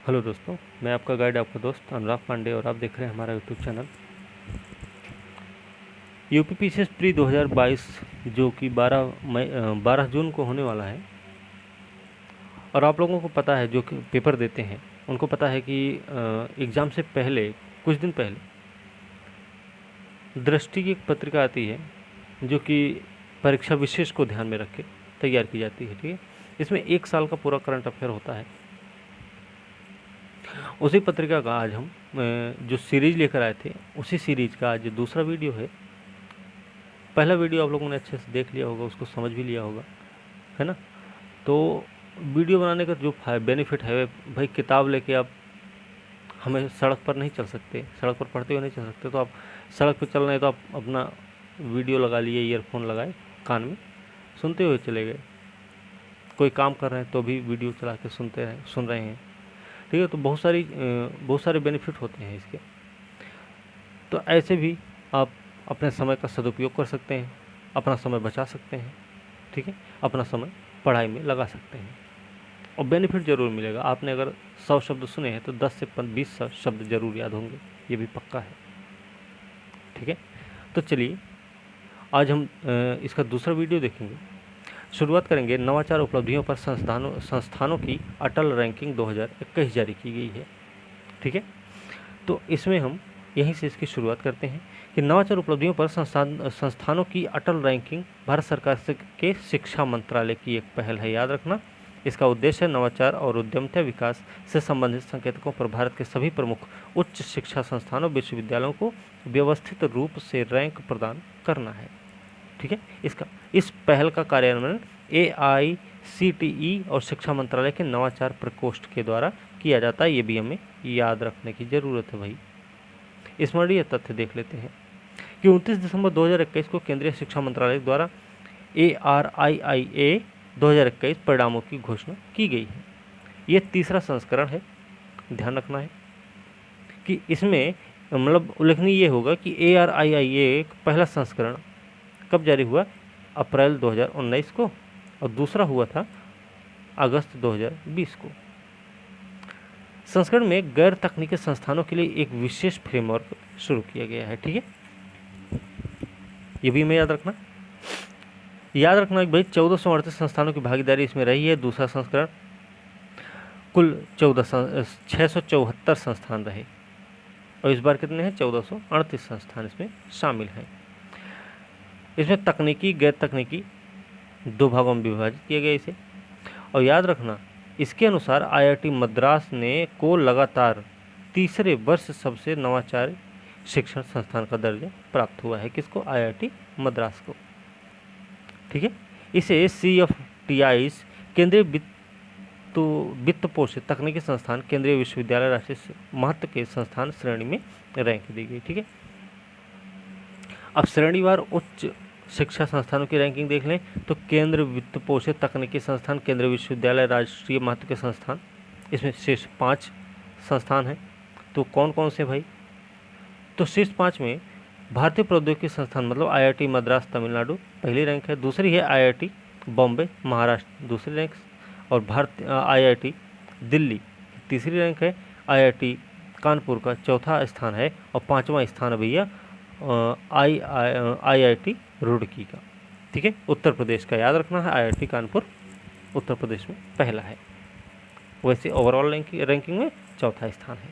Hello दोस्तों, मैं आपका गाइड, आपका दोस्त अनुराग पांडे और आप देख रहे हैं हमारा यूट्यूब चैनल यूपीपीसीएस प्री 2022 जो कि 12 जून को होने वाला है। और आप लोगों को पता है, जो कि पेपर देते हैं उनको पता है कि एग्ज़ाम से पहले कुछ दिन पहले दृष्टि की एक पत्रिका आती है जो कि परीक्षा विशेष को ध्यान में रख के तैयार की जाती है। ठीक है, इसमें 1 साल का पूरा करंट अफेयर होता है। उसी पत्रिका का आज हम जो सीरीज लेकर आए थे, उसी सीरीज का आज दूसरा वीडियो है। पहला वीडियो आप लोगों ने अच्छे से देख लिया होगा, उसको समझ भी लिया होगा, है ना। तो वीडियो बनाने का जो बेनिफिट है भाई, किताब लेके आप हमें सड़क पर नहीं चल सकते, सड़क पर पढ़ते हुए नहीं चल सकते। तो आप सड़क पर चल रहे हैं तो आप अपना वीडियो लगा लिए, ईयरफोन लगाए कान में, सुनते हुए चले गए। कोई काम कर रहे हैं तो भी वीडियो चला के सुन रहे हैं। ठीक है, तो बहुत सारे बेनिफिट होते हैं इसके। तो ऐसे भी आप अपने समय का सदुपयोग कर सकते हैं, अपना समय बचा सकते हैं। ठीक है, अपना समय पढ़ाई में लगा सकते हैं और बेनिफिट ज़रूर मिलेगा। आपने अगर 100 शब्द सुने हैं तो 10 से 20 शब्द ज़रूर याद होंगे, ये भी पक्का है। ठीक है, तो चलिए आज हम इसका दूसरा वीडियो देखेंगे। शुरुआत करेंगे, नवाचार उपलब्धियों पर संस्थानों की अटल रैंकिंग 2021 जारी की गई है। ठीक है, तो इसमें हम यहीं से इसकी शुरुआत करते हैं कि नवाचार उपलब्धियों पर संस्थानों की अटल रैंकिंग भारत सरकार के शिक्षा मंत्रालय की एक पहल है, याद रखना। इसका उद्देश्य नवाचार और उद्यमता विकास से संबंधित संकेतकों पर भारत के सभी प्रमुख उच्च शिक्षा संस्थानों विश्वविद्यालयों को व्यवस्थित रूप से रैंक प्रदान करना है। ठीक है, इस पहल का कार्यान्वयन AICTE और शिक्षा मंत्रालय के नवाचार प्रकोष्ठ के द्वारा किया जाता है। ये भी हमें याद रखने की ज़रूरत है भाई। स्मरणीय तथ्य देख लेते हैं कि 29 दिसंबर 2021 को केंद्रीय शिक्षा मंत्रालय द्वारा ARIIA 2021 परिणामों की घोषणा की गई है। ये तीसरा संस्करण है। ध्यान रखना है कि इसमें मतलब उल्लेखनीय ये होगा कि ARIIA पहला संस्करण कब जारी हुआ? अप्रैल 2019 को, और दूसरा हुआ था अगस्त 2020 को। संस्करण में गैर तकनीकी संस्थानों के लिए एक विशेष फ्रेमवर्क शुरू किया गया है। ठीक है, ये भी हमें याद रखना कि भाई 1438 संस्थानों की भागीदारी इसमें रही है। दूसरा संस्करण कुल 674 संस्थान रहे और इस बार कितने हैं? 1438 संस्थान इसमें शामिल हैं। इसमें तकनीकी गैर तकनीकी दो भागों में विभाजित किया गया इसे। और याद रखना, इसके अनुसार IIT मद्रास ने को लगातार तीसरे वर्ष सबसे नवाचार शिक्षण संस्थान का दर्जा प्राप्त हुआ है। किसको? IIT मद्रास को। ठीक है, इसे CFTIs केंद्रीय वित्त पोषित तकनीकी संस्थान, केंद्रीय विश्वविद्यालय, राष्ट्रीय महत्व के संस्थान श्रेणी में रैंक दी गई। ठीक है, अब श्रेणीवार उच्च शिक्षा संस्थानों की रैंकिंग देख लें तो केंद्र वित्त पोषित तकनीकी संस्थान, केंद्रीय विश्वविद्यालय, राष्ट्रीय महत्व के संस्थान, इसमें शीर्ष 5 संस्थान हैं। तो कौन कौन से भाई? तो शीर्ष 5 में भारतीय प्रौद्योगिकी संस्थान मतलब IIT मद्रास तमिलनाडु पहली रैंक है, दूसरी है IIT बॉम्बे महाराष्ट्र दूसरी रैंक, और IIT दिल्ली तीसरी रैंक है, IIT कानपुर का चौथा स्थान है, और 5वां स्थान है भैया IIT रुड़की का। ठीक है, उत्तर प्रदेश का याद रखना है। IIT कानपुर उत्तर प्रदेश में पहला है। वैसे ओवरऑल रैंकिंग में चौथा स्थान है।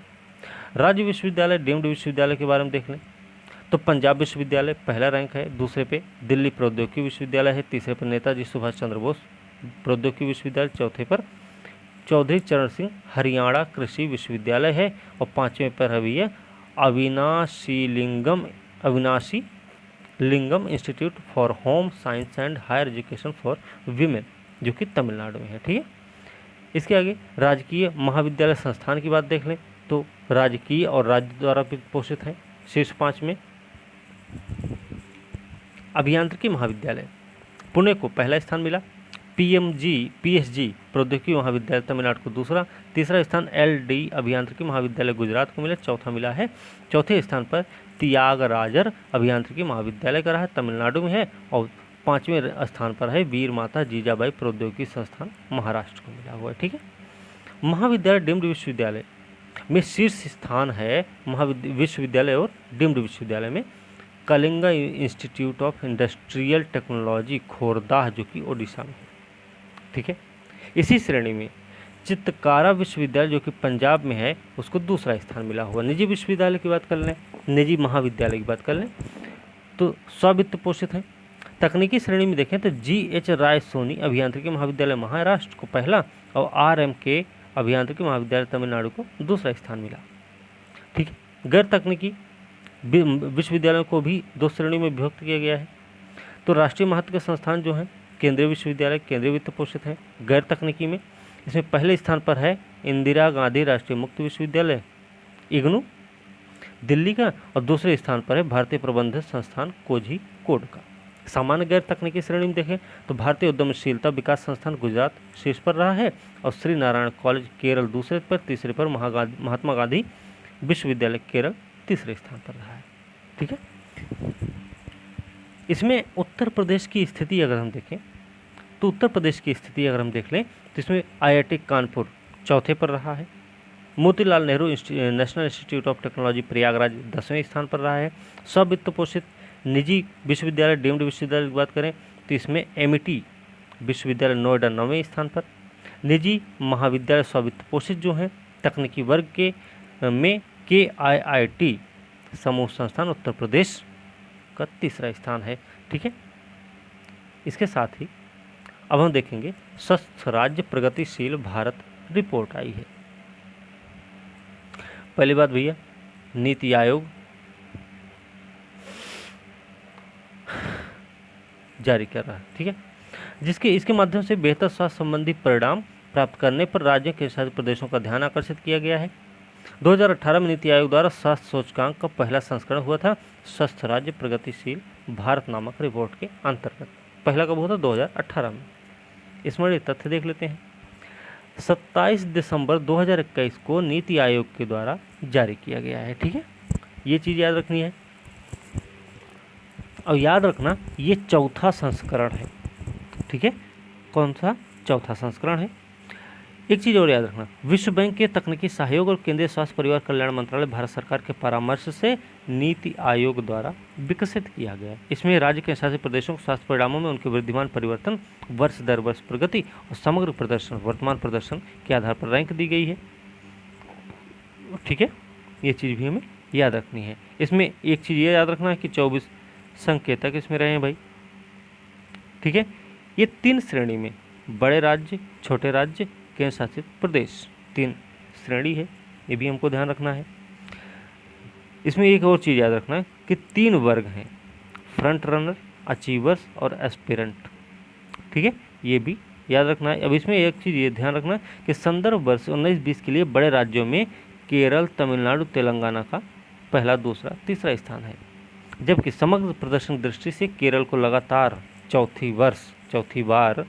राज्य विश्वविद्यालय, डीम्ड विश्वविद्यालय के बारे में देख लें तो पंजाब विश्वविद्यालय पहला रैंक है, दूसरे पे दिल्ली प्रौद्योगिकी विश्वविद्यालय है, तीसरे पर नेताजी सुभाष चंद्र बोस प्रौद्योगिकी विश्वविद्यालय, चौथे पर चौधरी चरण सिंह हरियाणा कृषि विश्वविद्यालय है, और 5वें पर है भैया Avinashi Lingam institute for home science and higher education for women, जो कि तमिलनाडु में है। ठीक है, इसके आगे राजकीय महाविद्यालय संस्थान की बात देख लें तो राजकीय और राज्य द्वारा पोषित है। शीर्ष 5 में अभियांत्रिकी महाविद्यालय पुणे को पहला स्थान मिला, PSG प्रौद्योगिकी महाविद्यालय तमिलनाडु को दूसरा, तीसरा स्थान LD अभियांत्रिकी महाविद्यालय गुजरात को मिला, चौथा मिला है चौथे स्थान पर त्यागराजर अभियांत्रिकी महाविद्यालय का रहा है, तमिलनाडु में है, और 5वें स्थान पर है वीर माता जीजाबाई प्रौद्योगिकी संस्थान महाराष्ट्र को मिला हुआ है। ठीक है, महाविद्यालय डीम्ड विश्वविद्यालय में शीर्ष स्थान है विश्वविद्यालय और डीम्ड विश्वविद्यालय में Kalinga institute of industrial technology Khordha, जो कि ओडिशा में है। ठीक है, इसी श्रेणी में चित्तकारा विश्वविद्यालय जो कि पंजाब में है, उसको दूसरा स्थान मिला हुआ। निजी विश्वविद्यालय की बात कर लें, निजी महाविद्यालय की बात कर लें तो स्वित्त पोषित हैं। तकनीकी श्रेणी में देखें तो GH राय सोनी अभियांत्रिकी महाविद्यालय महाराष्ट्र को पहला और RMK अभियांत्रिकी महाविद्यालय तमिलनाडु को दूसरा स्थान मिला। ठीक है, गैर तकनीकी विश्वविद्यालयों को भी दो श्रेणी में विभक्त किया गया है। तो राष्ट्रीय महत्व के संस्थान जो हैं केंद्रीय विश्वविद्यालय केंद्रीय वित्त पोषित हैं। गैर तकनीकी में इसमें पहले स्थान पर है इंदिरा गांधी राष्ट्रीय मुक्त विश्वविद्यालय इग्नू दिल्ली का, और दूसरे स्थान पर है भारतीय प्रबंधन संस्थान कोझिकोड का। सामान्य गैर तकनीकी श्रेणी में देखें तो भारतीय उद्यमशीलता विकास संस्थान गुजरात शीर्ष पर रहा है, और श्री नारायण कॉलेज केरल दूसरे पर, तीसरे पर महात्मा गांधी विश्वविद्यालय केरल तीसरे स्थान पर रहा है। ठीक है, इसमें उत्तर प्रदेश की स्थिति अगर हम देखें तो उत्तर प्रदेश की स्थिति अगर हम देख लें तो इसमें IIT कानपुर चौथे पर रहा है, Motilal Nehru national institute of technology Prayagraj 10वें स्थान पर रहा है। स्वित्त पोषित निजी विश्वविद्यालय डीम्ड विश्वविद्यालय की बात करें तो इसमें MIT विश्वविद्यालय नोएडा 9वें स्थान पर। निजी महाविद्यालय स्वित्त पोषित जो हैं तकनीकी वर्ग के में KIIT समूह संस्थान उत्तर प्रदेश का तीसरा स्थान है। ठीक है, इसके साथ ही अब हम देखेंगे स्वस्थ राज्य प्रगतिशील भारत रिपोर्ट आई है। पहली बात भैया, नीति आयोग जारी कर रहा है। ठीक है, इसके माध्यम से बेहतर स्वास्थ्य संबंधी परिणाम प्राप्त करने पर राज्यों के शासित प्रदेशों का ध्यान आकर्षित किया गया है। 2018 में नीति आयोग द्वारा स्वास्थ्य सूचकांक का पहला संस्करण हुआ था स्वस्थ राज्य प्रगतिशील भारत नामक रिपोर्ट के अंतर्गत। पहला कब हुआ था? 2018 में। इसमें तथ्य देख लेते हैं। 27 दिसंबर 2021 को नीति आयोग के द्वारा जारी किया गया है। ठीक है, ये चीज़ याद रखनी है, और याद रखना ये चौथा संस्करण है। ठीक है, कौन सा? चौथा संस्करण है। एक चीज़ और याद रखना, विश्व बैंक के तकनीकी सहयोग और केंद्रीय स्वास्थ्य परिवार कल्याण मंत्रालय भारत सरकार के परामर्श से नीति आयोग द्वारा विकसित किया गया है। इसमें राज्य के शासित प्रदेशों के स्वास्थ्य परिणामों में उनके विद्यमान परिवर्तन, वर्ष दर वर्ष प्रगति और समग्र प्रदर्शन, वर्तमान प्रदर्शन के आधार पर रैंक दी गई है। ठीक है, ये चीज़ भी हमें याद रखनी है। इसमें एक चीज़ ये याद रखना है कि 24 संकेतक इसमें रहे हैं भाई। ठीक है, ये 3 श्रेणी में, बड़े राज्य, छोटे राज्य, केंद्र शासित प्रदेश, 3 श्रेणी है, ये भी हमको ध्यान रखना है। इसमें एक और चीज़ याद रखना है कि 3 वर्ग हैं, फ्रंट रनर, अचीवर्स और एस्पिरेंट। ठीक है, ये भी याद रखना है। अब इसमें एक चीज़ ये ध्यान रखना है कि संदर्भ वर्ष 19-20 के लिए बड़े राज्यों में केरल, तमिलनाडु, तेलंगाना का पहला, दूसरा, तीसरा स्थान है, जबकि समग्र प्रदर्शन दृष्टि से केरल को लगातार चौथी बार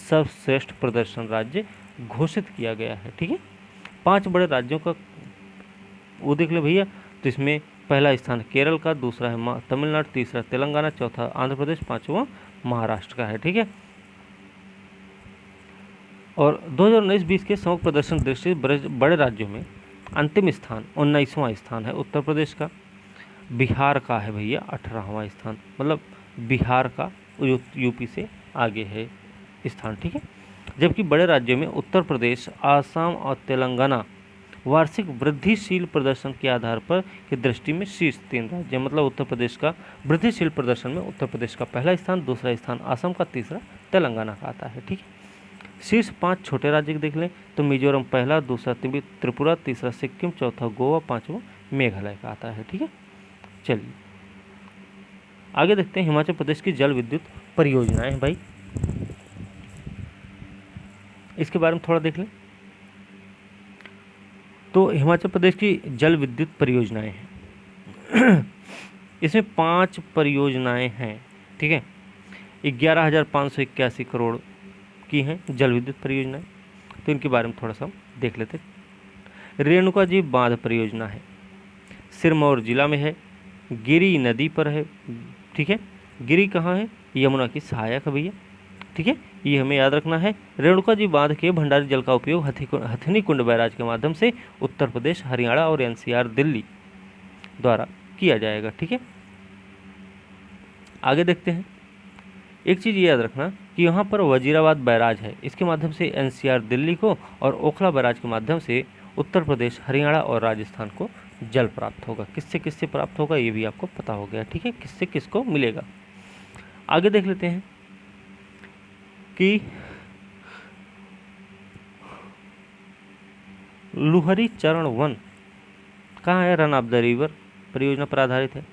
सर्वश्रेष्ठ प्रदर्शन राज्य घोषित किया गया है। ठीक है, 5 बड़े राज्यों का वो देख ले भैया, तो इसमें पहला स्थान केरल का, दूसरा है तमिलनाडु, तीसरा तेलंगाना, चौथा आंध्र प्रदेश, 5वां महाराष्ट्र का है। ठीक है, और 2019-20 के समग्र प्रदर्शन दृष्टि बड़े राज्यों में अंतिम स्थान 19वां स्थान है उत्तर प्रदेश का, बिहार का है भैया 18वां स्थान, मतलब बिहार का यूपी से आगे है स्थान। ठीक है, जबकि बड़े राज्यों में उत्तर प्रदेश, आसाम और तेलंगाना वार्षिक वृद्धिशील प्रदर्शन के आधार पर की दृष्टि में शीर्ष 3 राज्य, मतलब उत्तर प्रदेश का वृद्धिशील प्रदर्शन में उत्तर प्रदेश का पहला स्थान, दूसरा स्थान आसाम का, तीसरा तेलंगाना का आता है। ठीक है, शीर्ष 5 छोटे राज्य देख लें तो मिजोरम पहला, दूसरा त्रिपुरा, तीसरा सिक्किम, चौथा गोवा, 5वां मेघालय का आता है। ठीक है, चलिए आगे देखते हैं हिमाचल प्रदेश की जल विद्युत परियोजनाएं भाई, इसके बारे में थोड़ा देख लें। तो हिमाचल प्रदेश की जल विद्युत परियोजनाएं हैं इसमें 5 परियोजनाएं हैं। ठीक है, 11,581 करोड़ की हैं जल विद्युत परियोजनाएं, तो इनके बारे में थोड़ा सा देख लेते हैं। रेणुका जी बांध परियोजना है, सिरमौर जिला में है, गिरी नदी पर है। ठीक है, गिरी कहाँ है? यमुना की सहायक है भैया। ठीक है, ये हमें याद रखना है। रेणुका जी बांध के भंडारी जल का उपयोग हथिनी कुंड बैराज के माध्यम से उत्तर प्रदेश, हरियाणा और एनसीआर दिल्ली द्वारा किया जाएगा। ठीक है, आगे देखते हैं। एक चीज़ ये याद रखना कि यहाँ पर वजीराबाद बैराज है, इसके माध्यम से एनसीआर दिल्ली को और ओखला बैराज के माध्यम से उत्तर प्रदेश, हरियाणा और राजस्थान को जल प्राप्त होगा। किससे किससे प्राप्त होगा ये भी आपको पता हो गया। ठीक है, किससे किसको मिलेगा। आगे देख लेते हैं कि लुहरी चरण 1 कहाँ है? रन ऑफ द रिवर परियोजना पर आधारित है।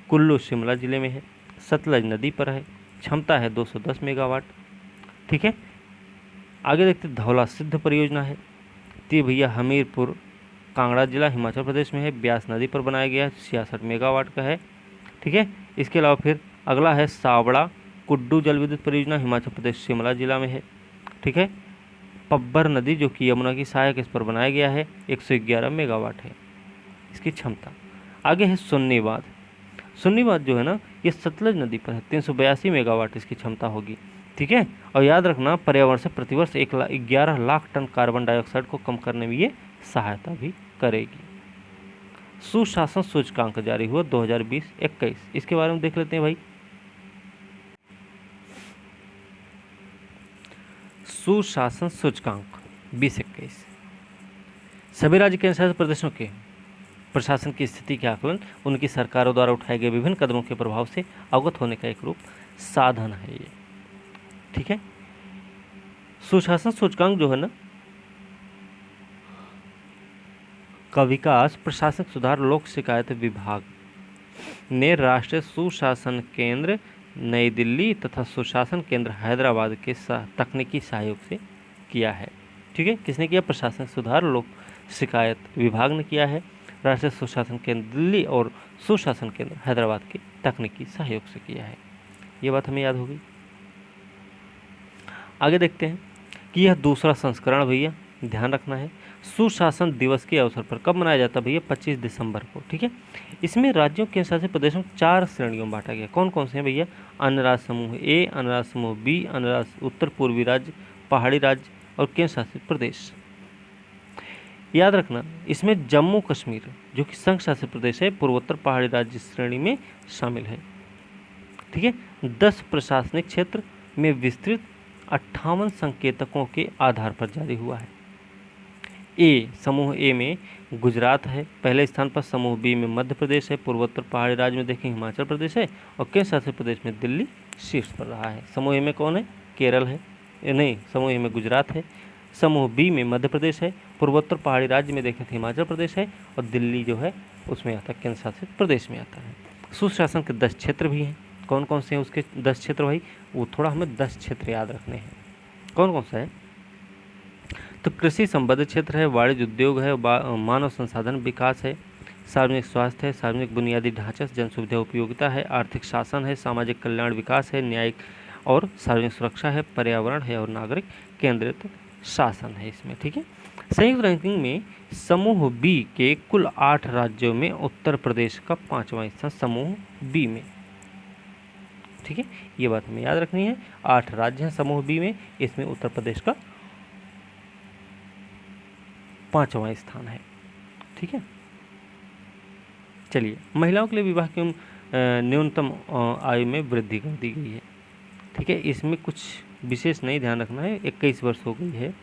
कुल्लू शिमला जिले में है, सतलज नदी पर है, क्षमता है 210 मेगावाट। ठीक है, आगे देखते धौला सिद्ध परियोजना है, तो भैया हमीरपुर कांगड़ा जिला हिमाचल प्रदेश में है, ब्यास नदी पर बनाया गया है, 66 मेगावाट का है। ठीक है, इसके अलावा फिर अगला है सावड़ा कुड्डू जल विद्युत परियोजना, हिमाचल प्रदेश शिमला जिला में है। ठीक है, पब्बर नदी जो कि यमुना की सहायक, इस पर बनाया गया है, 111 मेगावाट है इसकी क्षमता। आगे है सुन्नी बांध। सुन्नी बांध जो है ना, ये सतलज नदी पर है, 382 मेगावाट इसकी क्षमता होगी। ठीक है, और याद रखना पर्यावरण से प्रतिवर्ष 11 लाख टन कार्बन डाइऑक्साइड को कम करने में ये सहायता भी करेगी। सुशासन सूचकांक जारी हुआ 2020-21, इसके बारे में देख लेते हैं भाई। सुशासन सूचकांक 2021 सभी राज्य केंद्र शासित प्रदेशों के प्रशासन की स्थिति के आकलन, उनकी सरकारों द्वारा उठाए गए विभिन्न कदमों के प्रभाव से अवगत होने का एक रूप साधन है ये। ठीक है, सुशासन सूचकांक जो है ना का विकास प्रशासनिक सुधार लोक शिकायत विभाग ने राष्ट्रीय सुशासन केंद्र नई दिल्ली तथा सुशासन केंद्र हैदराबाद के तकनीकी सहयोग से किया है। ठीक है, किसने किया? प्रशासनिक सुधार लोक शिकायत विभाग ने किया है, राष्ट्रीय सुशासन केंद्र दिल्ली और सुशासन केंद्र हैदराबाद के तकनीकी सहयोग से किया है। ये बात हमें याद होगी। आगे देखते हैं कि यह दूसरा संस्करण भैया ध्यान रखना है। सुशासन दिवस के अवसर पर कब मनाया जाता है भैया? 25 दिसंबर को। ठीक है, इसमें राज्यों के शासित प्रदेशों को 4 श्रेणियों में बांटा गया। कौन कौन से हैं भैया? अन्य राज्य समूह ए, अन्य राज्य समूह बी, अन्य राज्य उत्तर पूर्वी राज्य, पहाड़ी राज्य और केंद्र शासित प्रदेश। याद रखना इसमें जम्मू कश्मीर जो कि संघ शासित प्रदेश है, पूर्वोत्तर पहाड़ी राज्य श्रेणी में शामिल है। ठीक है, 10 प्रशासनिक क्षेत्र में विस्तृत 58 संकेतकों के आधार पर जारी हुआ है। ए, समूह ए में गुजरात है पहले स्थान पर, समूह बी में मध्य प्रदेश है, पूर्वोत्तर पहाड़ी राज्य में देखें हिमाचल प्रदेश है और केंद्र शासित प्रदेश में दिल्ली शीर्ष पर रहा है। समूह ए में कौन है? केरल है, नहीं, समूह ए में गुजरात है, समूह बी में मध्य प्रदेश है, पूर्वोत्तर पहाड़ी राज्य में देखें तो हिमाचल प्रदेश है और दिल्ली जो है उसमें आता है, केंद्र शासित प्रदेश में आता है। सुशासन के 10 क्षेत्र भी हैं। कौन कौन से हैं उसके 10 क्षेत्र भाई? वो थोड़ा हमें 10 क्षेत्र याद रखने हैं। कौन कौन सा है? तो कृषि संबद्ध क्षेत्र है, वाणिज्य उद्योग है, मानव संसाधन विकास है, सार्वजनिक स्वास्थ्य है, सार्वजनिक बुनियादी ढांचा जन सुविधा उपयोगिता है, आर्थिक शासन है, सामाजिक कल्याण विकास है, न्यायिक और सार्वजनिक सुरक्षा है, पर्यावरण है और नागरिक केंद्रित शासन है इसमें। ठीक है, संयुक्त रैंकिंग में समूह बी के कुल 8 राज्यों में उत्तर प्रदेश का 5वां स्थान समूह बी में। ठीक है, ये बात हमें याद रखनी है। 8 राज्य हैं समूह बी में, इसमें उत्तर प्रदेश का 5वां स्थान है। ठीक है, चलिए महिलाओं के लिए विवाह की न्यूनतम आयु में वृद्धि कर दी गई है। ठीक है, इसमें कुछ विशेष नहीं ध्यान रखना है। 21 वर्ष हो गई है,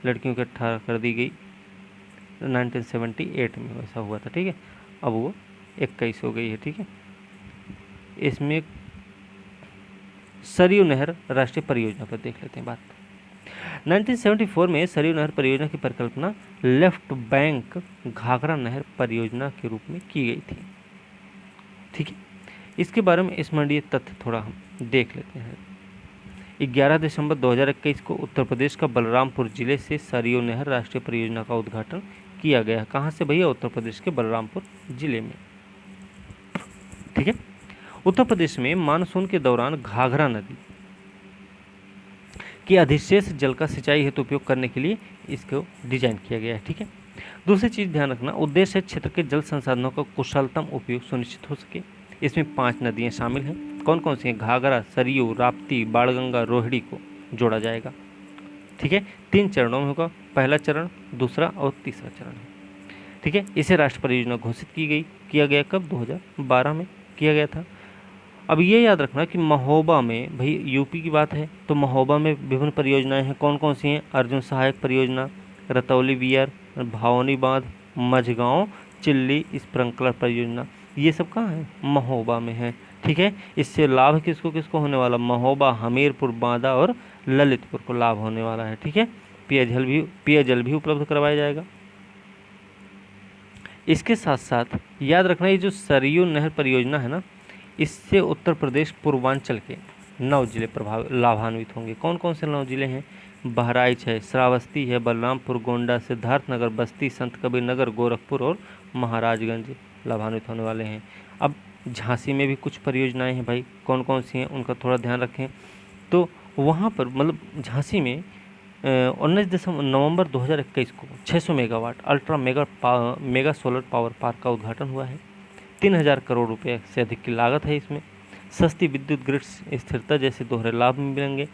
लड़कियों की 18 कर दी गई। 1978 में वैसा हुआ था। ठीक है, अब वो 21 हो गई है। ठीक है, इसमें सरयू नहर राष्ट्रीय परियोजना पर देख लेते हैं बात। 1974 में सरयू नहर परियोजना की परिकल्पना लेफ्ट बैंक घाघरा नहर परियोजना के रूप में की गई थी। ठीक है, इसके बारे में स्मरणीय तथ्य थोड़ा हम देख लेते हैं। 11 दिसंबर 2021 को उत्तर प्रदेश का बलरामपुर जिले से सरयू नहर राष्ट्रीय परियोजना का उद्घाटन किया गया। कहाँ से भैया? उत्तर प्रदेश के बलरामपुर जिले में। ठीक है, उत्तर प्रदेश में मानसून के दौरान घाघरा नदी के अधिशेष जल का सिंचाई हेतु उपयोग करने के लिए इसको डिजाइन किया गया है। ठीक है, दूसरी चीज ध्यान रखना, उद्देश्य क्षेत्र के जल संसाधनों का कुशलतम उपयोग सुनिश्चित हो सके। इसमें 5 नदियां शामिल हैं, कौन कौन सी हैं? घाघरा, सरयू, राप्ती, बाणगंगा, रोहिणी को जोड़ा जाएगा। ठीक है, 3 चरणों में होगा, पहला चरण, दूसरा और तीसरा चरण है। ठीक है, इसे राष्ट्रीय परियोजना घोषित किया गया कब? 2012 में किया गया था। अब ये याद रखना कि महोबा में, भाई यूपी की बात है तो महोबा में विभिन्न परियोजनाएं हैं। कौन कौन सी हैं? अर्जुन सहायक परियोजना, रतौली वियर, भावनी बांध, मझगांव चिल्ली स्प्रिंकलर परियोजना, ये सब कहाँ है? महोबा में है। ठीक है, इससे लाभ किसको किसको होने वाला? महोबा, हमीरपुर, बांदा और ललितपुर को लाभ होने वाला है। ठीक है, पेयजल भी उपलब्ध करवाया जाएगा। इसके साथ साथ याद रखना, ये जो सरयू नहर परियोजना है ना, इससे उत्तर प्रदेश पूर्वांचल के 9 जिले लाभान्वित होंगे। कौन कौन से 9 जिले हैं? बहराइच है, श्रावस्ती है, बलरामपुर, गोंडा, सिद्धार्थनगर, बस्ती, संत कबीर नगर, गोरखपुर और महाराजगंज लाभान्वित होने वाले हैं। अब झांसी में भी कुछ परियोजनाएं हैं भाई, कौन कौन सी हैं उनका थोड़ा ध्यान रखें। तो वहाँ पर मतलब झांसी में 19 नवंबर 2021 को 600 megawatt ultra mega solar power park का उद्घाटन हुआ है। 3000 करोड़ रुपए से अधिक की लागत है इसमें। सस्ती विद्युत ग्रिड स्थिरता जैसे दोहरे लाभ मिलेंगे।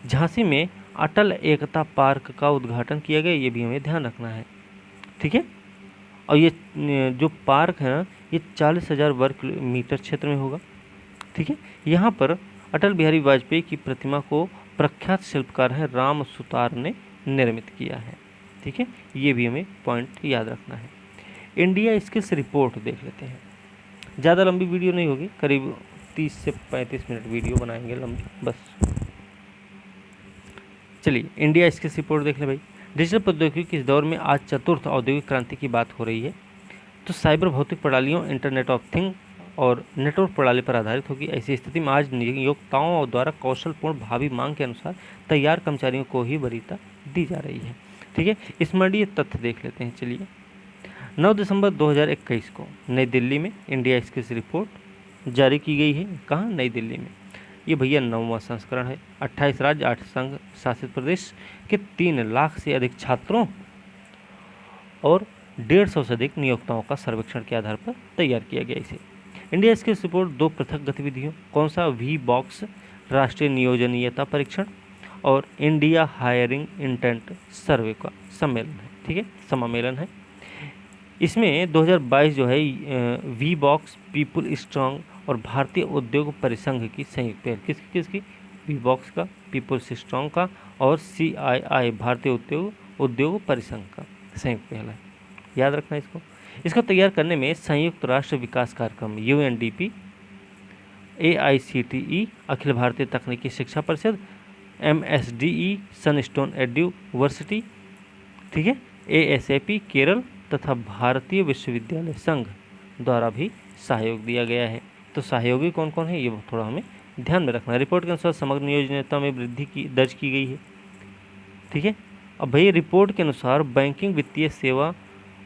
झांसी में अटल एकता पार्क का उद्घाटन किया गया, ये भी हमें ध्यान रखना है। ठीक है, और ये जो पार्क है ना, ये 40,000 वर्ग मीटर क्षेत्र में होगा। ठीक है, यहाँ पर अटल बिहारी वाजपेयी की प्रतिमा को प्रख्यात शिल्पकार है राम सुतार ने निर्मित किया है। ठीक है, ये भी हमें पॉइंट याद रखना है। इंडिया स्किल्स रिपोर्ट देख लेते हैं। ज़्यादा लंबी वीडियो नहीं होगी, करीब 30 से 35 मिनट वीडियो बनाएंगे लंबी बस। चलिए इंडिया स्किल्स रिपोर्ट देख ले भाई। डिजिटल प्रौद्योगिकी के इस दौर में आज चतुर्थ औद्योगिक क्रांति की बात हो रही है, तो साइबर भौतिक प्रणालियों, इंटरनेट ऑफ थिंग और नेटवर्क प्रणाली पर आधारित होगी। ऐसी स्थिति में आज नियोक्ताओं द्वारा कौशलपूर्ण भावी मांग के अनुसार तैयार कर्मचारियों को ही वरीयता दी जा रही है। ठीक है, स्मरणीय तथ्य देख लेते हैं। चलिए, 9 दिसंबर 2021 को नई दिल्ली में इंडिया स्किल्स रिपोर्ट जारी की गई है। कहाँ? नई दिल्ली में। ये भैया 9वां संस्करण है। 28 राज्य, 8 संघ शासित प्रदेश के 3 लाख से अधिक छात्रों और 150 से अधिक नियोक्ताओं का सर्वेक्षण के आधार पर तैयार किया गया इसे। इंडिया स्किल्स रिपोर्ट 2 पृथक गतिविधियों, कौन सा? वी बॉक्स राष्ट्रीय नियोजनीयता परीक्षण और इंडिया हायरिंग इंटेंट सर्वे का सम्मेलन है। ठीक है, समामेलन है। इसमें 2022 जो है वी बॉक्स, पीपुल स्ट्रांग और भारतीय उद्योग परिसंघ की संयुक्त पहल। किसकी? वी बॉक्स का, पीपुल्स स्ट्रांग का और CII भारतीय उद्योग परिसंघ का संयुक्त पहल है। याद रखना इसको तैयार करने में संयुक्त राष्ट्र विकास कार्यक्रम UNDP, AICTE अखिल भारतीय तकनीकी शिक्षा परिषद, MSDE सनस्टोन एड्यूवर्सिटी, ठीक है, ASAP केरल तथा भारतीय विश्वविद्यालय संघ द्वारा भी सहयोग दिया गया है। तो सहयोगी कौन कौन है, ये थोड़ा हमें ध्यान में रखना है। रिपोर्ट के अनुसार समग्र नियोजनीयता में वृद्धि दर्ज की गई है। ठीक है, अब भाई रिपोर्ट के अनुसार बैंकिंग, वित्तीय सेवा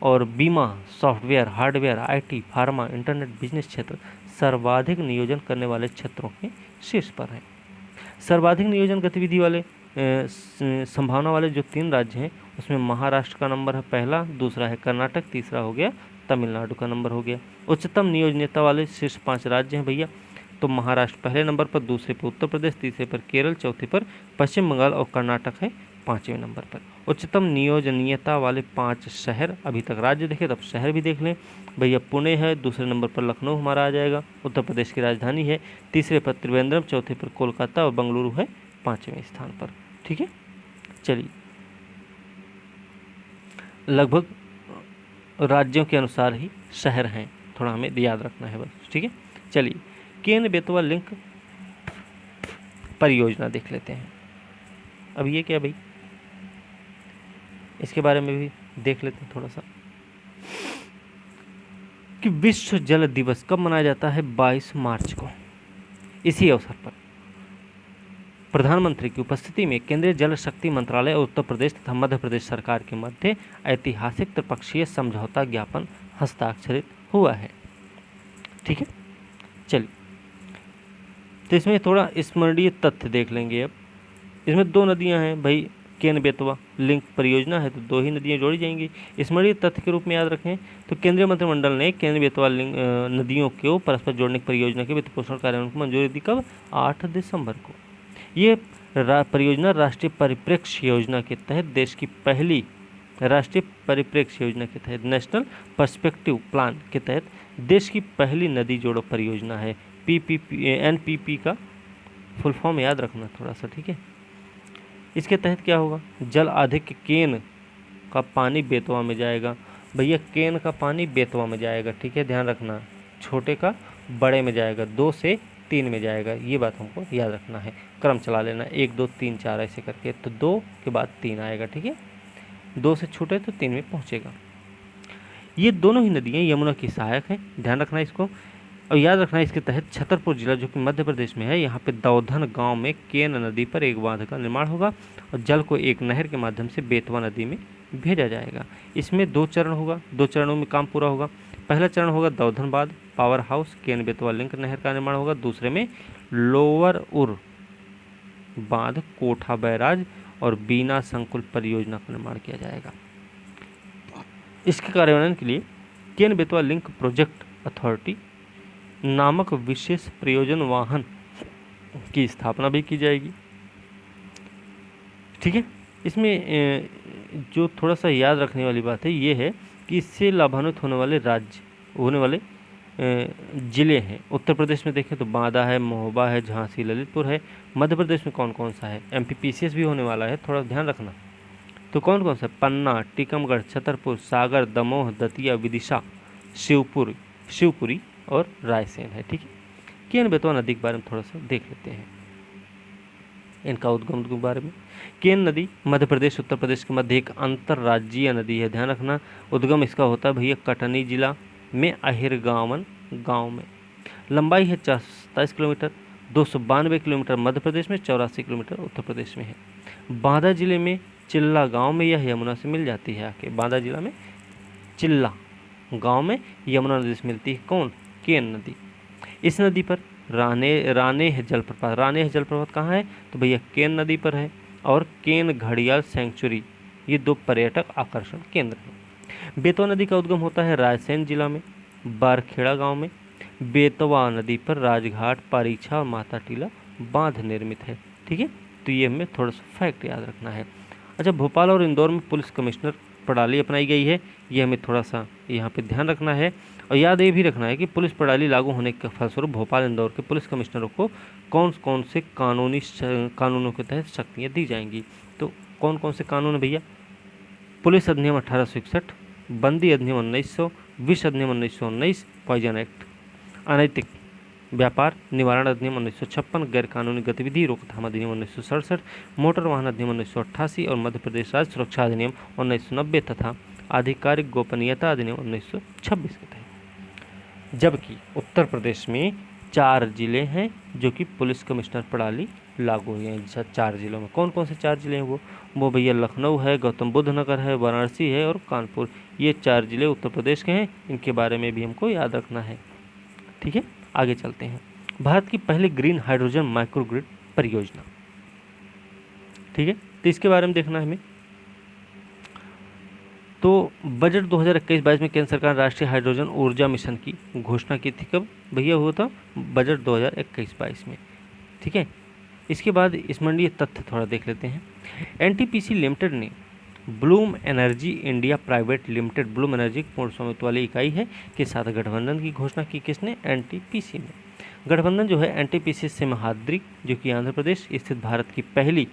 और बीमा, software, hardware, IT, pharma, internet, business क्षेत्र सर्वाधिक नियोजन करने वाले क्षेत्रों के शीर्ष पर है। सर्वाधिक नियोजन गतिविधि वाले संभावना वाले जो 3 राज्य हैं, उसमें महाराष्ट्र का नंबर है पहला, दूसरा है कर्नाटक, तीसरा हो गया तमिलनाडु का नंबर हो गया। उच्चतम नियोजनीयता वाले शीर्ष 5 राज्य हैं भैया, तो महाराष्ट्र पहले नंबर पर, दूसरे पर उत्तर प्रदेश, तीसरे पर केरल, चौथे पर पश्चिम बंगाल और कर्नाटक है 5वें नंबर पर। उच्चतम नियोजनीयता वाले 5 शहर, अभी तक राज्य देखे तब शहर भी देख लें भैया। पुणे है, दूसरे नंबर पर लखनऊ हमारा आ जाएगा, उत्तर प्रदेश की राजधानी है, तीसरे पर त्रिवेंद्रम, चौथे पर कोलकाता और बेंगलुरु है 5वें स्थान पर। ठीक है, चलिए लगभग राज्यों के अनुसार ही शहर हैं, थोड़ा हमें याद रखना है बस। ठीक है, चलिए केन बेतवा लिंक परियोजना देख लेते हैं। अब ये क्या भाई, इसके बारे में भी देख लेते हैं थोड़ा सा कि विश्व जल दिवस कब मनाया जाता है? 22 मार्च को। इसी अवसर पर प्रधानमंत्री की उपस्थिति में केंद्रीय जल शक्ति मंत्रालय और उत्तर प्रदेश तथा मध्य प्रदेश सरकार के मध्य ऐतिहासिक त्रिपक्षीय समझौता ज्ञापन हस्ताक्षरित हुआ है। ठीक है, चलिए तो इसमें थोड़ा स्मरणीय तथ्य देख लेंगे। अब इसमें 2 नदियां हैं भाई, केन बेतवा लिंक परियोजना है तो 2 ही नदियां जोड़ी जाएंगी। स्मरणीय तथ्य के रूप में याद रखें तो केंद्रीय मंत्रिमंडल ने केन बेतवा नदियों को परस्पर जोड़ने की परियोजना के वित्त पोषण कार्यान्वयन को मंजूरी दी कब? 8 दिसंबर को। ये परियोजना राष्ट्रीय परिप्रेक्ष्य योजना के तहत देश की पहली राष्ट्रीय परिप्रेक्ष्य योजना के तहत नेशनल पर्सपेक्टिव प्लान के तहत देश की पहली नदी जोड़ो परियोजना है। NPP का फुल फॉर्म याद रखना थोड़ा सा, ठीक है। इसके तहत क्या होगा? जल अधिक केन का पानी बेतवा में जाएगा। भैया केन का पानी बेतवा में जाएगा, ठीक है, ध्यान रखना। छोटे का बड़े में जाएगा, 2 से 3 में जाएगा, ये बात हमको याद रखना है। क्रम चला लेना 1 2 3 4 ऐसे करके, तो 2 के बाद 3 आएगा, ठीक है। 2 से छोटे तो 3 में पहुँचेगा। ये दोनों ही नदियाँ यमुना की सहायक हैं, ध्यान रखना इसको। और याद रखना इसके तहत छतरपुर जिला जो कि मध्य प्रदेश में है, यहाँ पे दौधन गांव में केन नदी पर एक बांध का निर्माण होगा और जल को एक नहर के माध्यम से बेतवा नदी में भेजा जाएगा। इसमें 2 चरण होगा, 2 चरणों में काम पूरा होगा। पहला चरण होगा दौधन बांध power house Ken Betwa link नहर का निर्माण होगा। दूसरे में लोअर उर बांध कोठा बैराज और बीना संकुल परियोजना का निर्माण किया जाएगा। इसके कार्यान्वयन के लिए Ken Betwa link project authority नामक विशेष प्रयोजन वाहन की स्थापना भी की जाएगी, ठीक है। इसमें जो थोड़ा सा याद रखने वाली बात है ये है कि इससे लाभान्वित होने वाले जिले हैं। उत्तर प्रदेश में देखें तो बांदा है, महोबा है, झांसी, ललितपुर है। मध्य प्रदेश में कौन कौन सा है? MPPCS भी होने वाला है, थोड़ा ध्यान रखना। तो कौन कौन सा? पन्ना, टीकमगढ़, छतरपुर, सागर, दमोह, दतिया, विदिशा, शिवपुरी और रायसेन है, ठीक है। केन बेतवा नदी के बारे में थोड़ा सा देख लेते हैं, इनका उद्गम के बारे में। केन नदी मध्य प्रदेश उत्तर प्रदेश के मध्य एक अंतर्राज्यीय नदी है, ध्यान रखना। उद्गम इसका होता है भैया कटनी जिला में अहिरगावन गांव में। लंबाई है 27 किलोमीटर, 292 किलोमीटर मध्य प्रदेश में, 84 किलोमीटर उत्तर प्रदेश में है। बांदा जिले में चिल्ला गांव में यह यमुना से मिल जाती है आके। बांदा जिला में चिल्ला गांव में यमुना नदी से मिलती है कौन? केन नदी। इस नदी पर रानेह जलप्रपात कहाँ है? तो भैया केन नदी पर है। और केन घड़ियाल सेंचुरी, ये 2 पर्यटक आकर्षण केंद्र हैं। बेतवा नदी का उद्गम होता है रायसेन जिला में बारखेड़ा गांव में। बेतवा नदी पर राजघाट, पारीछा और माता टीला बांध निर्मित है, ठीक है। तो ये हमें थोड़ा सा फैक्ट याद रखना है। अच्छा, भोपाल और इंदौर में पुलिस कमिश्नर प्रणाली अपनाई गई है, ये हमें थोड़ा सा यहाँ पे ध्यान रखना है। और याद ये भी रखना है कि पुलिस प्रणाली लागू होने के फलस्वरूप भोपाल इंदौर के पुलिस कमिश्नरों को कौन कौन से कानूनों के तहत शक्तियाँ दी जाएंगी। तो कौन कौन से कानून है भैया? पुलिस अधिनियम 1861, बंदी अधिनियम 1900, विष अधिनियम 1919, पॉइजन एक्ट, अनैतिक व्यापार निवारण अधिनियम 1956, गैर कानूनी गतिविधि रोकथाम अधिनियम 1967, मोटर वाहन अधिनियम 1988 और मध्य प्रदेश राज्य सुरक्षा अधिनियम 1990 तथा आधिकारिक गोपनीयता अधिनियम 1926 के तहत। जबकि उत्तर प्रदेश में 4 जिले हैं जो कि पुलिस कमिश्नर प्रणाली लागू हुई है। 4 जिलों में कौन कौन से 4 जिले हैं? वो भैया लखनऊ है, गौतम बुद्ध नगर है, वाराणसी है और कानपुर। ये 4 जिले उत्तर प्रदेश के हैं, इनके बारे में भी हमको याद रखना है, ठीक है। आगे चलते हैं। भारत की पहली ग्रीन हाइड्रोजन माइक्रोग्रिड परियोजना, ठीक है, तो इसके बारे में देखना है हमें। तो बजट 2021-22 में केंद्र सरकार राष्ट्रीय हाइड्रोजन ऊर्जा मिशन की घोषणा की थी। कब भैया हुआ था? बजट 2021-22 में, ठीक है। इसके बाद स्मरणीय तथ्य थोड़ा देख लेते हैं। NTPC लिमिटेड ने Bloom energy India private limited, Bloom energy पूर्ण स्वामित्व वाली इकाई है, के साथ गठबंधन की घोषणा की। किसने? NTPC ने। गठबंधन जो है NTPC सिमहाद्री जो कि आंध्र प्रदेश स्थित भारत की पहली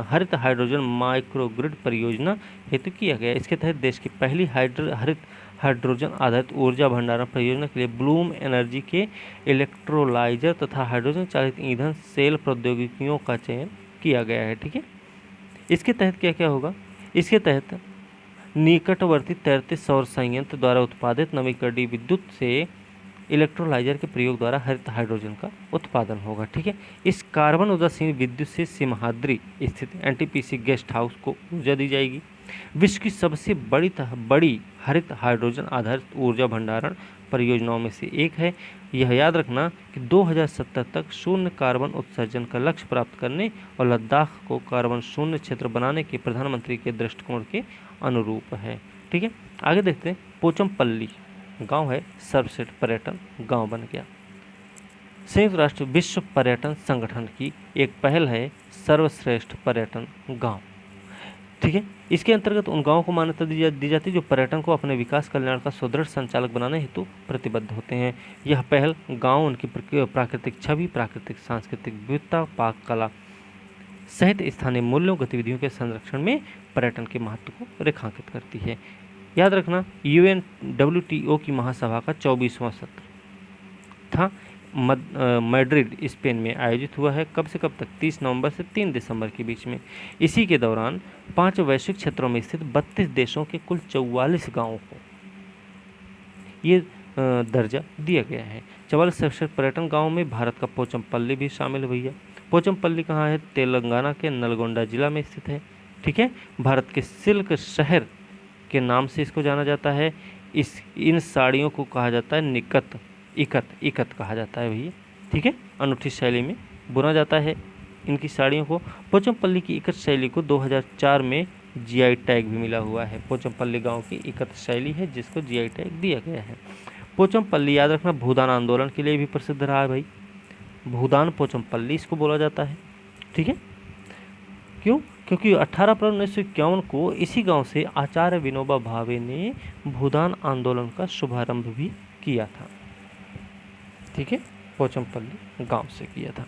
हरित हाइड्रोजन माइक्रोग्रिड परियोजना हेतु किया गया। इसके तहत देश की पहली हरित हाइड्रोजन आधारित ऊर्जा भंडारण परियोजना के लिए ब्लूम एनर्जी के इलेक्ट्रोलाइजर तथा हाइड्रोजन चालित ईंधन सेल प्रौद्योगिकियों का चयन किया गया है, ठीक है। इसके तहत क्या क्या होगा? इसके तहत निकटवर्ती तैरते सौर संयंत्र द्वारा उत्पादित नवीकरणीय विद्युत से इलेक्ट्रोलाइजर के प्रयोग द्वारा हरित हाइड्रोजन का उत्पादन होगा। ठीक है, इस कार्बन उदासीन विद्युत से सिमहाद्री स्थित एनटीपीसी गेस्ट हाउस को ऊर्जा दी जाएगी। विश्व की सबसे बड़ी हरित हाइड्रोजन आधारित ऊर्जा भंडारण परियोजनाओं में से एक है। यह याद रखना कि 2070 तक शून्य कार्बन उत्सर्जन का लक्ष्य प्राप्त करने और लद्दाख को कार्बन शून्य क्षेत्र बनाने के प्रधानमंत्री के दृष्टिकोण के अनुरूप है। ठीक है, आगे देखते हैं। पोचमपल्ली गांव है सर्वश्रेष्ठ पर्यटन गांव बन गया। संयुक्त राष्ट्र विश्व पर्यटन संगठन की एक पहल है सर्वश्रेष्ठ पर्यटन गांव। ठीक है, इसके अंतर्गत उन गांवों को मान्यता दी जाती है जो पर्यटन को अपने विकास कल्याण का सुदृढ़ संचालक बनाने हेतु प्रतिबद्ध होते हैं। यह पहल गांव उनकी प्राकृतिक छवि, प्राकृतिक सांस्कृतिक विविधता, पाक कला सहित स्थानीय मूल्यों गतिविधियों के संरक्षण में पर्यटन के महत्व को रेखांकित करती है। याद रखना, UNWTO की महासभा का 24वां सत्र था, मैड्रिड स्पेन में आयोजित हुआ है। कब से कब तक? 30 नवंबर से 3 दिसंबर के बीच में। इसी के दौरान 5 वैश्विक क्षेत्रों में स्थित 32 देशों के कुल 44 गांवों को ये दर्जा दिया गया है। 44 सर्वश्रेष्ठ पर्यटन गांव में भारत का पोचमपल्ली भी शामिल हुई है। पोचमपल्ली कहाँ है? तेलंगाना के नलगोंडा जिला में स्थित है। ठीक है, भारत के सिल्क शहर के नाम से इसको जाना जाता है। इन साड़ियों को कहा जाता है इकत कहा जाता है भैया। ठीक है, अनूठी शैली में बुना जाता है इनकी साड़ियों को। पोचमपल्ली की इकत शैली को 2004 में GI टैग भी मिला हुआ है। पोचमपल्ली गांव की इकत शैली है जिसको GI टैग दिया गया है। पोचमपल्ली याद रखना भूदान आंदोलन के लिए भी प्रसिद्ध रहा है भाई। भूदान पोचमपल्ली इसको बोला जाता है। ठीक है, क्यों? क्योंकि 18 अप्रैल 1951 को इसी गांव से आचार्य विनोबा भावे ने भूदान आंदोलन का शुभारंभ भी किया था। ठीक है, पोचमपल्ली गांव से किया था।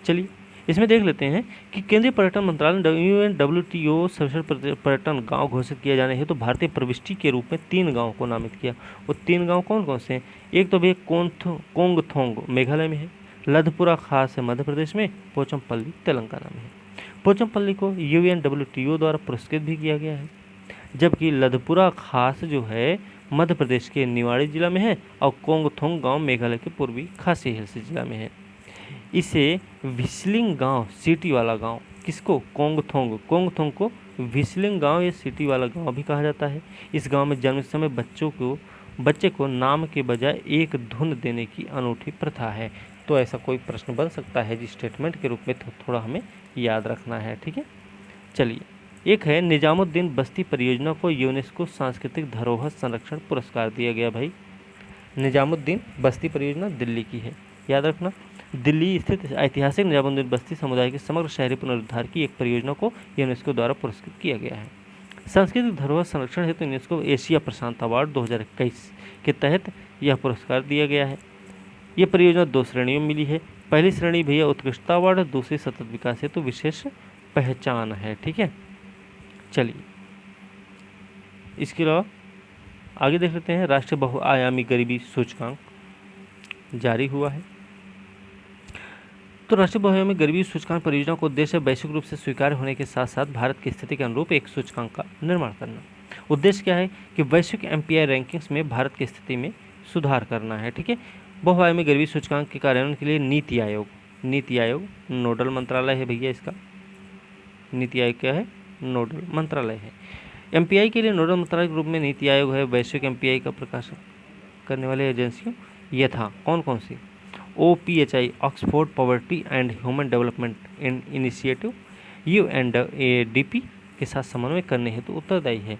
चलिए इसमें देख लेते हैं कि केंद्रीय पर्यटन मंत्रालय ने UNWTO सर्वश्रेष्ठ पर्यटन गांव घोषित किया जाने हेतु भारतीय प्रविष्टि के रूप में 3 गांवों को नामित किया। वो 3 गांव कौन कौन से हैं? एक तो भैया कोंगथोंग मेघालय में है, लधपुरा खास है मध्य प्रदेश में, पोचमपल्ली तेलंगाना में है। पोचमपल्ली को UNWTO द्वारा पुरस्कृत भी किया गया है, जबकि लधपुरा खास जो है मध्य प्रदेश के निवाड़ी जिला में है और कोंगथोंग गांव मेघालय के पूर्वी खासी हिल्स जिला में है। इसे व्हिस्लिंग गांव, सिटी वाला गांव, किसको? कोंगथोंग को व्हिस्लिंग गांव या सिटी वाला गांव भी कहा जाता है। इस गांव में जन्म समय बच्चे को नाम के बजाय एक धुन देने की अनूठी प्रथा है। तो ऐसा कोई प्रश्न बन सकता है जिस स्टेटमेंट के रूप में थोड़ा हमें याद रखना है। ठीक है, चलिए एक है निजामुद्दीन बस्ती परियोजना को यूनेस्को सांस्कृतिक धरोहर संरक्षण पुरस्कार दिया गया भाई। निजामुद्दीन बस्ती परियोजना दिल्ली की है, याद रखना। दिल्ली स्थित ऐतिहासिक निजामुद्दीन बस्ती समुदाय के समग्र शहरी पुनरुद्धार की एक परियोजना को यूनेस्को द्वारा पुरस्कृत किया गया है। सांस्कृतिक धरोहर संरक्षण हेतु यूनेस्को एशिया प्रशांत अवार्ड 2021 के तहत यह पुरस्कार दिया गया है। यह परियोजना 2 श्रेणियों में मिली है। पहली श्रेणी भैया उत्कृष्टता अवार्ड, दूसरी सतत विकास हेतु विशेष पहचान है। ठीक है, चलिए इसके अलावा आगे देख लेते हैं। राष्ट्रीय बहुआयामी गरीबी सूचकांक जारी हुआ है। तो राष्ट्रीय बहुआयामी गरीबी सूचकांक परियोजना को उद्देश्य वैश्विक रूप से स्वीकार्य होने के साथ साथ भारत की स्थिति के अनुरूप एक सूचकांक का निर्माण करना। उद्देश्य क्या है कि वैश्विक MPI रैंकिंग्स में भारत की स्थिति में सुधार करना है। ठीक है, बहुआयामी गरीबी सूचकांक के कार्यान्वयन के लिए नीति आयोग नोडल मंत्रालय है भैया। इसका नीति आयोग क्या है? नोडल मंत्रालय है। MPI के लिए नोडल मंत्रालय के रूप में नीति आयोग है। वैश्विक MPI का प्रकाशन करने वाले एजेंसियों यथा कौन कौन सी? OPHI Oxford poverty and human development initiative UNDP के साथ समन्वय करने हेतु उत्तरदायी है।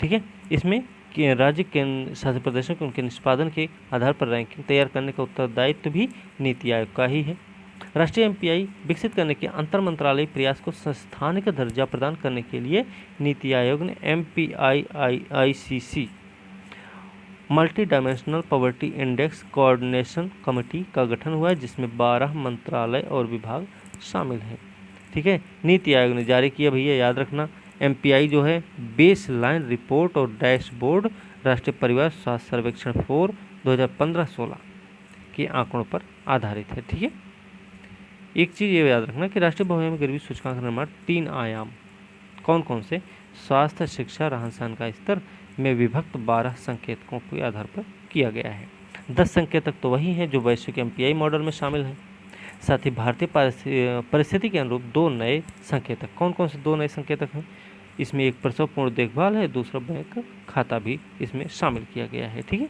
ठीक है, इसमें राज्य केंद्र शासित प्रदेशों के उनके निष्पादन के आधार पर रैंकिंग तैयार करने का उत्तरदायित्व भी नीति आयोग का ही है। राष्ट्रीय MPI विकसित करने के अंतर मंत्रालयी प्रयास को संस्थानिक दर्जा प्रदान करने के लिए नीति आयोग ने MPI-ICC multi dimensional poverty index coordination committee का गठन हुआ है, जिसमें 12 मंत्रालय और विभाग शामिल हैं। ठीक है, नीति आयोग ने जारी किया भैया, याद रखना। MPI जो है बेस लाइन रिपोर्ट और डैशबोर्ड राष्ट्रीय परिवार स्वास्थ्य सर्वेक्षण 4 2015-16 के आंकड़ों पर आधारित है। ठीक है, एक चीज़ ये याद रखना कि राष्ट्रीय बहुआयामी गरीबी सूचकांक का निर्माण 3 आयाम कौन कौन से? स्वास्थ्य, शिक्षा, रहन सहन का स्तर में विभक्त 12 संकेतकों के आधार पर किया गया है। 10 संकेतक तो वही हैं जो वैश्विक MPI मॉडल में शामिल हैं। साथ ही भारतीय परिस्थिति के अनुरूप 2 नए संकेतक, कौन कौन से 2 नए संकेतक हैं? इसमें एक प्रसवपूर्ण देखभाल है, दूसरा बैंक खाता भी इसमें शामिल किया गया है। ठीक है,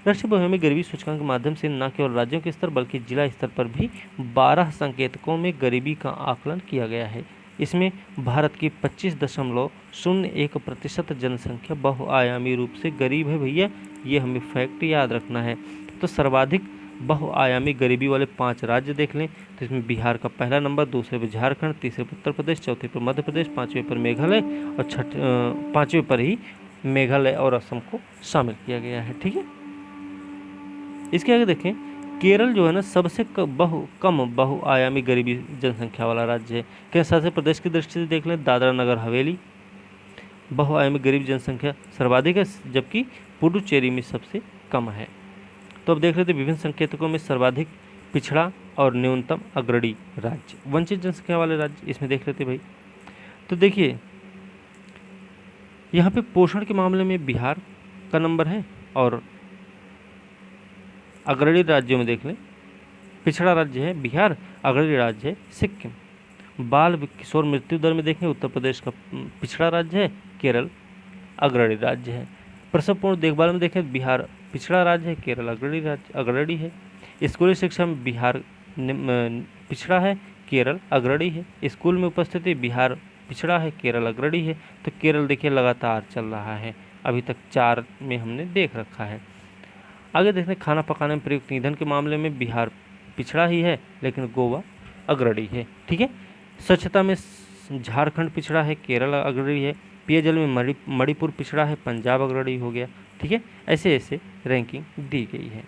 राष्ट्रीय बहुआयामी गरीबी सूचकांक के माध्यम से न केवल राज्यों के स्तर बल्कि जिला स्तर पर भी 12 संकेतकों में गरीबी का आकलन किया गया है। इसमें भारत की 25.01% जनसंख्या बहुआयामी रूप से गरीब है। भैया ये हमें फैक्ट याद रखना है। तो सर्वाधिक बहुआयामी गरीबी वाले 5 राज्य देख लें तो इसमें बिहार का पहला नंबर, दूसरे पर झारखंड, तीसरे पर उत्तर प्रदेश, चौथे पर मध्य प्रदेश, 5वें पर मेघालय और 5वें पर ही मेघालय और असम को शामिल किया गया है। ठीक है, इसके आगे देखें, केरल जो है ना सबसे कम बहुआयामी गरीबी जनसंख्या वाला राज्य है। केंद्र शासित प्रदेश की दृष्टि से देख लें, दादरा नगर हवेली बहुआयामी गरीब जनसंख्या सर्वाधिक है, जबकि पुडुचेरी में सबसे कम है। तो अब देख लेते विभिन्न संकेतकों में सर्वाधिक पिछड़ा और न्यूनतम अग्रणी राज्य, वंचित जनसंख्या वाले राज्य इसमें देख लेते भाई। तो देखिए यहाँ पे पोषण के मामले में बिहार का नंबर है और अग्रणी राज्यों में देख लें, पिछड़ा राज्य है बिहार, अग्रणी राज्य है सिक्किम। बाल किशोर मृत्यु दर में देखें, उत्तर प्रदेश का पिछड़ा राज्य है, केरल अग्रणी राज्य है। प्रसवपूर्ण देखभाल में देखें, बिहार पिछड़ा राज्य है, केरल अग्रणी है। स्कूली शिक्षा में बिहार पिछड़ा है, केरल अग्रणी है। स्कूल में उपस्थिति बिहार पिछड़ा है, केरल अग्रणी है। तो केरल देखिए लगातार चल रहा है, अभी तक 4 में हमने देख रखा है। आगे देखते हैं, खाना पकाने में प्रयुक्त ईंधन के मामले में बिहार पिछड़ा ही है, लेकिन गोवा अग्रणी है। ठीक है, स्वच्छता में झारखंड पिछड़ा है, केरल अग्रणी है। पेयजल में मणिपुर पिछड़ा है, पंजाब अग्रणी हो गया। ठीक है, ऐसे ऐसे रैंकिंग दी गई है।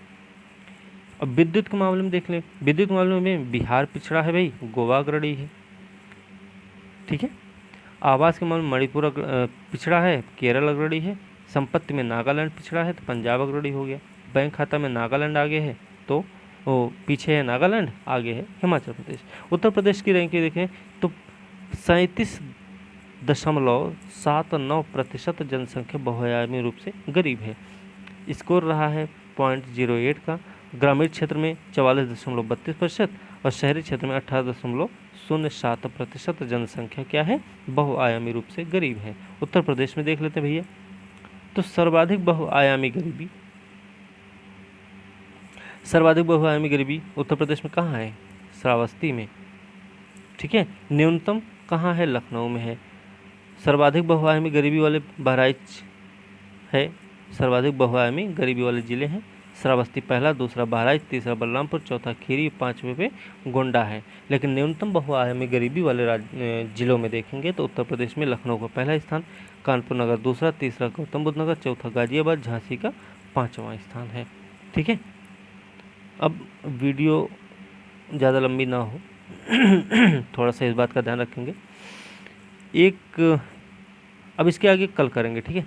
अब विद्युत के मामले में देख लें, विद्युत के मामले में बिहार पिछड़ा है भाई, गोवा अग्रणी है। ठीक है, आवास के मामले में मणिपुर पिछड़ा है, केरल अग्रणी है। संपत्ति में नागालैंड पिछड़ा है, तो पंजाब अग्रणी हो गया। बैंक खाता में नागालैंड आगे है, तो वो पीछे है नागालैंड, आगे है हिमाचल प्रदेश। उत्तर प्रदेश की रैंकिंग देखें तो 37.79% जनसंख्या बहुआयामी रूप से गरीब है। स्कोर रहा है 0.08 का। ग्रामीण क्षेत्र में 44.32% और शहरी क्षेत्र में 18.07% जनसंख्या क्या है, बहुआयामी रूप से गरीब है। उत्तर प्रदेश में देख लेते हैं भैया, तो सर्वाधिक बहुआयामी गरीबी उत्तर प्रदेश में कहाँ है, श्रावस्ती में। ठीक है, न्यूनतम कहाँ है, लखनऊ में है। सर्वाधिक बहुआयामी गरीबी वाले बहराइच है, सर्वाधिक बहुआयामी गरीबी वाले जिले हैं श्रावस्ती पहला, दूसरा बहराइच, तीसरा बलरामपुर, चौथा खीरी, 5वें पे गोंडा है। लेकिन न्यूनतम बहुआयामी गरीबी वाले जिलों में देखेंगे तो उत्तर प्रदेश में लखनऊ का पहला स्थान, कानपुर नगर दूसरा, तीसरा गौतम बुद्ध नगर, चौथा गाजियाबाद, झांसी का 5वां स्थान है। ठीक है, अब वीडियो ज़्यादा लंबी ना हो थोड़ा सा इस बात का ध्यान रखेंगे। अब इसके आगे कल करेंगे, ठीक है,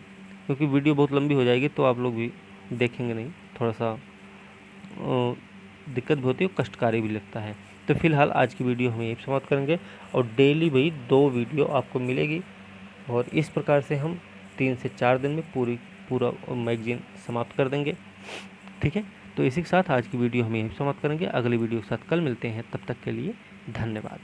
क्योंकि वीडियो बहुत लंबी हो जाएगी तो आप लोग भी देखेंगे नहीं, थोड़ा सा दिक्कत भी होती है, कष्टकारी भी लगता है। तो फिलहाल आज की वीडियो हम यहीं समाप्त करेंगे और डेली भाई 2 वीडियो आपको मिलेगी और इस प्रकार से हम 3 से 4 दिन में पूरा मैगजीन समाप्त कर देंगे। ठीक है, तो इसी के साथ आज की वीडियो हम यहीं समाप्त करेंगे। अगली वीडियो के साथ कल मिलते हैं, तब तक के लिए धन्यवाद।